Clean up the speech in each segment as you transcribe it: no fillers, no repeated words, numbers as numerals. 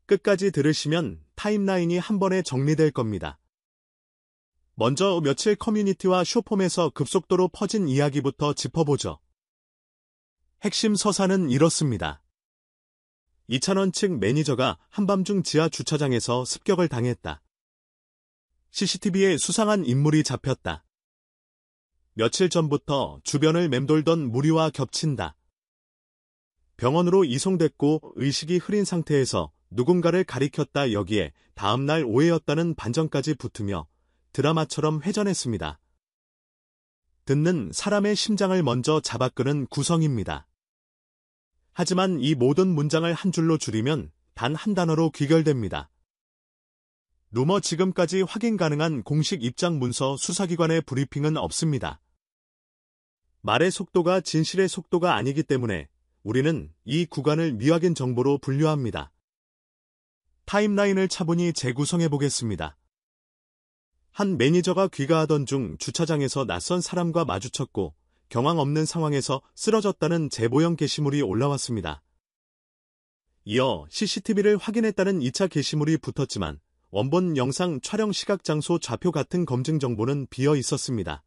끝까지 들으시면 타임라인이 한 번에 정리될 겁니다. 먼저 며칠 커뮤니티와 쇼폼에서 급속도로 퍼진 이야기부터 짚어보죠. 핵심 서사는 이렇습니다. 이찬원 측 매니저가 한밤중 지하 주차장에서 습격을 당했다. CCTV에 수상한 인물이 잡혔다. 며칠 전부터 주변을 맴돌던 무리와 겹친다. 병원으로 이송됐고 의식이 흐린 상태에서 누군가를 가리켰다. 여기에 다음날 오해였다는 반전까지 붙으며 드라마처럼 회전했습니다. 듣는 사람의 심장을 먼저 잡아끄는 구성입니다. 하지만 이 모든 문장을 한 줄로 줄이면 단 한 단어로 귀결됩니다. 루머. 지금까지 확인 가능한 공식 입장 문서 수사기관의 브리핑은 없습니다. 말의 속도가 진실의 속도가 아니기 때문에 우리는 이 구간을 미확인 정보로 분류합니다. 타임라인을 차분히 재구성해 보겠습니다. 한 매니저가 귀가하던 중 주차장에서 낯선 사람과 마주쳤고 경황 없는 상황에서 쓰러졌다는 제보형 게시물이 올라왔습니다. 이어 CCTV를 확인했다는 2차 게시물이 붙었지만 원본 영상 촬영 시각 장소 좌표 같은 검증 정보는 비어 있었습니다.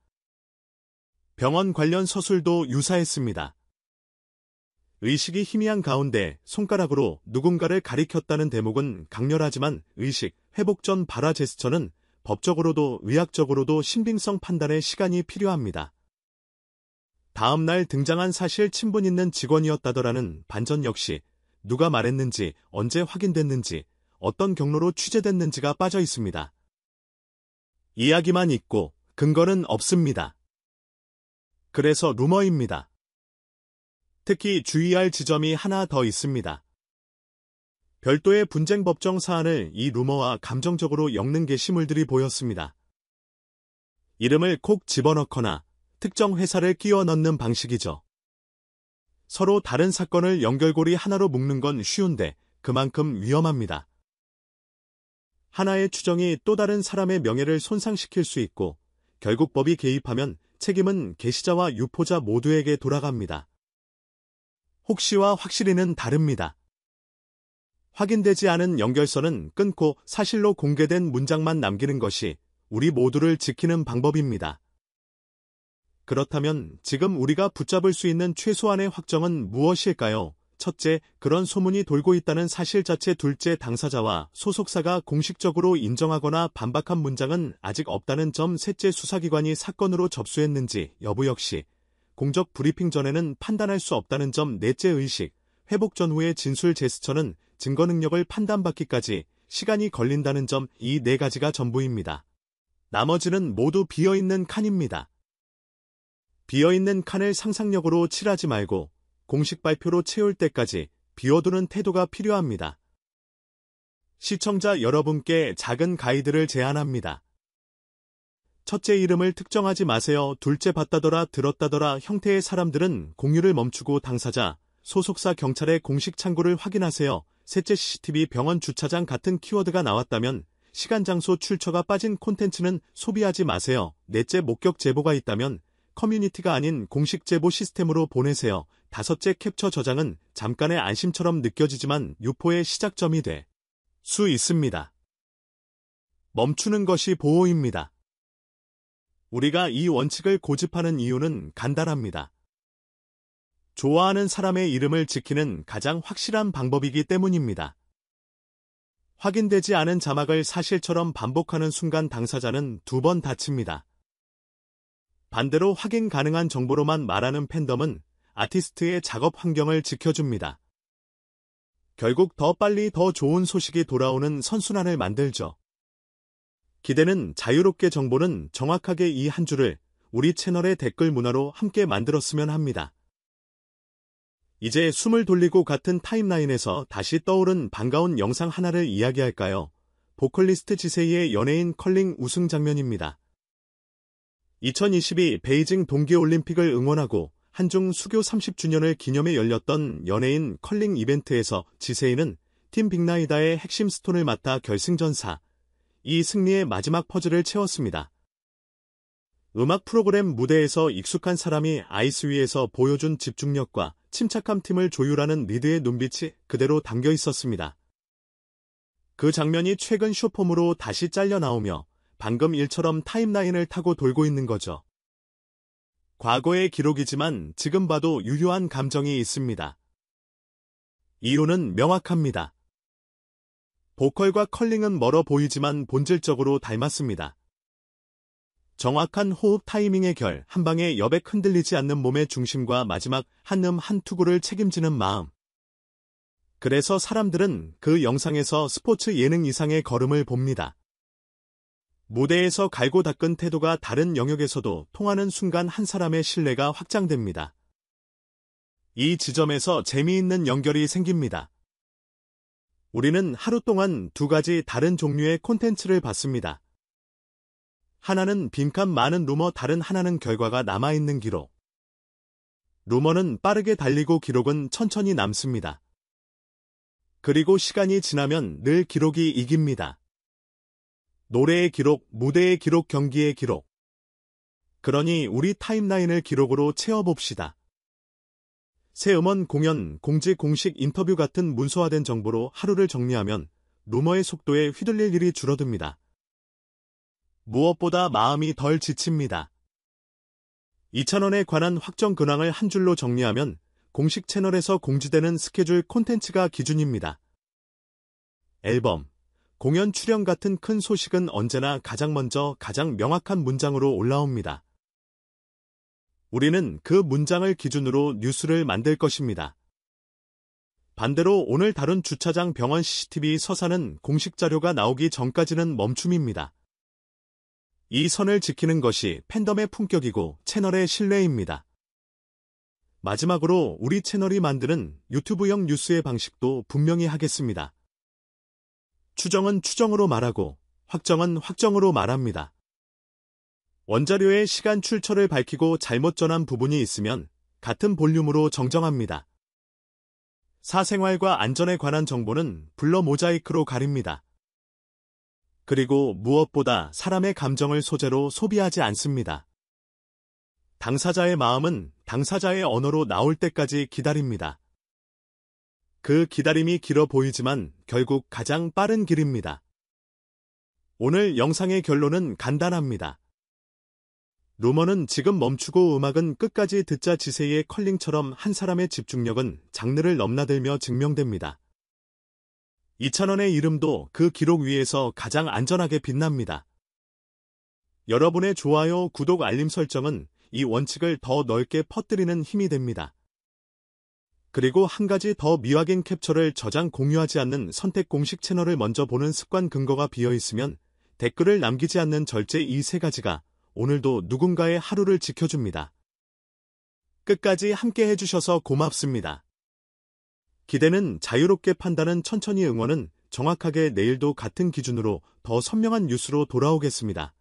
병원 관련 서술도 유사했습니다. 의식이 희미한 가운데 손가락으로 누군가를 가리켰다는 대목은 강렬하지만 의식 회복 전 발화 제스처는 법적으로도 의학적으로도 신빙성 판단에 시간이 필요합니다. 다음 날 등장한 사실 친분 있는 직원이었다더라는 반전 역시 누가 말했는지, 언제 확인됐는지, 어떤 경로로 취재됐는지가 빠져 있습니다. 이야기만 있고 근거는 없습니다. 그래서 루머입니다. 특히 주의할 지점이 하나 더 있습니다. 별도의 분쟁 법정 사안을 이 루머와 감정적으로 엮는 게시물들이 보였습니다. 이름을 콕 집어넣거나 특정 회사를 끼워 넣는 방식이죠. 서로 다른 사건을 연결고리 하나로 묶는 건 쉬운데 그만큼 위험합니다. 하나의 추정이 또 다른 사람의 명예를 손상시킬 수 있고 결국 법이 개입하면 책임은 게시자와 유포자 모두에게 돌아갑니다. 혹시와 확실히는 다릅니다. 확인되지 않은 연결선은 끊고 사실로 공개된 문장만 남기는 것이 우리 모두를 지키는 방법입니다. 그렇다면 지금 우리가 붙잡을 수 있는 최소한의 확정은 무엇일까요? 첫째, 그런 소문이 돌고 있다는 사실 자체. 둘째, 당사자와 소속사가 공식적으로 인정하거나 반박한 문장은 아직 없다는 점. 셋째, 수사기관이 사건으로 접수했는지 여부 역시 공적 브리핑 전에는 판단할 수 없다는 점. 넷째, 의식 회복 전후의 진술 제스처는 증거 능력을 판단받기까지 시간이 걸린다는 점. 이 네 가지가 전부입니다. 나머지는 모두 비어있는 칸입니다. 비어있는 칸을 상상력으로 칠하지 말고 공식 발표로 채울 때까지 비워두는 태도가 필요합니다. 시청자 여러분께 작은 가이드를 제안합니다. 첫째, 이름을 특정하지 마세요. 둘째, 봤다더라 들었다더라 형태의 사람들은 공유를 멈추고 당사자, 소속사 경찰의 공식 창구를 확인하세요. 셋째, CCTV 병원 주차장 같은 키워드가 나왔다면 시간 장소 출처가 빠진 콘텐츠는 소비하지 마세요. 넷째, 목격 제보가 있다면 커뮤니티가 아닌 공식 제보 시스템으로 보내세요. 다섯째, 캡처 저장은 잠깐의 안심처럼 느껴지지만 유포의 시작점이 될 수 있습니다. 멈추는 것이 보호입니다. 우리가 이 원칙을 고집하는 이유는 간단합니다. 좋아하는 사람의 이름을 지키는 가장 확실한 방법이기 때문입니다. 확인되지 않은 자막을 사실처럼 반복하는 순간 당사자는 두 번 다칩니다. 반대로 확인 가능한 정보로만 말하는 팬덤은 아티스트의 작업 환경을 지켜줍니다. 결국 더 빨리 더 좋은 소식이 돌아오는 선순환을 만들죠. 기대는 자유롭게, 정보는 정확하게. 이 한 줄을 우리 채널의 댓글 문화로 함께 만들었으면 합니다. 이제 숨을 돌리고 같은 타임라인에서 다시 떠오른 반가운 영상 하나를 이야기할까요? 보컬리스트 지세이의 연예인 컬링 우승 장면입니다. 2022 베이징 동계올림픽을 응원하고 한중 수교 30주년을 기념해 열렸던 연예인 컬링 이벤트에서 지세이는 팀 빅나이다의 핵심 스톤을 맡아 결승전사 이 승리의 마지막 퍼즐을 채웠습니다. 음악 프로그램 무대에서 익숙한 사람이 아이스 위에서 보여준 집중력과 침착함, 팀을 조율하는 리드의 눈빛이 그대로 담겨 있었습니다. 그 장면이 최근 쇼폼으로 다시 잘려 나오며 방금 일처럼 타임라인을 타고 돌고 있는 거죠. 과거의 기록이지만 지금 봐도 유효한 감정이 있습니다. 이유는 명확합니다. 보컬과 컬링은 멀어 보이지만 본질적으로 닮았습니다. 정확한 호흡 타이밍의 결, 한 방에 여백 흔들리지 않는 몸의 중심과 마지막 한음 한 투구를 책임지는 마음. 그래서 사람들은 그 영상에서 스포츠 예능 이상의 걸음을 봅니다. 무대에서 갈고 닦은 태도가 다른 영역에서도 통하는 순간 한 사람의 신뢰가 확장됩니다. 이 지점에서 재미있는 연결이 생깁니다. 우리는 하루 동안 두 가지 다른 종류의 콘텐츠를 봤습니다. 하나는 빈칸 많은 루머, 다른 하나는 결과가 남아있는 기록. 루머는 빠르게 달리고 기록은 천천히 남습니다. 그리고 시간이 지나면 늘 기록이 이깁니다. 노래의 기록, 무대의 기록, 경기의 기록. 그러니 우리 타임라인을 기록으로 채워봅시다. 새 음원, 공연, 공지, 공식 인터뷰 같은 문서화된 정보로 하루를 정리하면 루머의 속도에 휘둘릴 일이 줄어듭니다. 무엇보다 마음이 덜 지칩니다. 2,000원에 관한 확정 근황을 한 줄로 정리하면 공식 채널에서 공지되는 스케줄 콘텐츠가 기준입니다. 앨범, 공연 출연 같은 큰 소식은 언제나 가장 먼저 가장 명확한 문장으로 올라옵니다. 우리는 그 문장을 기준으로 뉴스를 만들 것입니다. 반대로 오늘 다룬 주차장, 병원, CCTV, 서사는 공식 자료가 나오기 전까지는 멈춤입니다. 이 선을 지키는 것이 팬덤의 품격이고 채널의 신뢰입니다. 마지막으로 우리 채널이 만드는 유튜브형 뉴스의 방식도 분명히 하겠습니다. 추정은 추정으로 말하고 확정은 확정으로 말합니다. 원자료의 시간 출처를 밝히고 잘못 전한 부분이 있으면 같은 볼륨으로 정정합니다. 사생활과 안전에 관한 정보는 블러 모자이크로 가립니다. 그리고 무엇보다 사람의 감정을 소재로 소비하지 않습니다. 당사자의 마음은 당사자의 언어로 나올 때까지 기다립니다. 그 기다림이 길어 보이지만 결국 가장 빠른 길입니다. 오늘 영상의 결론은 간단합니다. 루머는 지금 멈추고 음악은 끝까지 듣자 지세이의 컬링처럼 한 사람의 집중력은 장르를 넘나들며 증명됩니다. 2,000원의 이름도 그 기록 위에서 가장 안전하게 빛납니다. 여러분의 좋아요, 구독, 알림 설정은 이 원칙을 더 넓게 퍼뜨리는 힘이 됩니다. 그리고 한 가지 더, 미확인 캡처를 저장, 공유하지 않는 선택. 공식 채널을 먼저 보는 습관. 근거가 비어있으면 댓글을 남기지 않는 절제. 이 세 가지가 오늘도 누군가의 하루를 지켜줍니다. 끝까지 함께 해주셔서 고맙습니다. 기대는 자유롭게, 판단은 천천히, 응원은 정확하게. 내일도 같은 기준으로 더 선명한 뉴스로 돌아오겠습니다.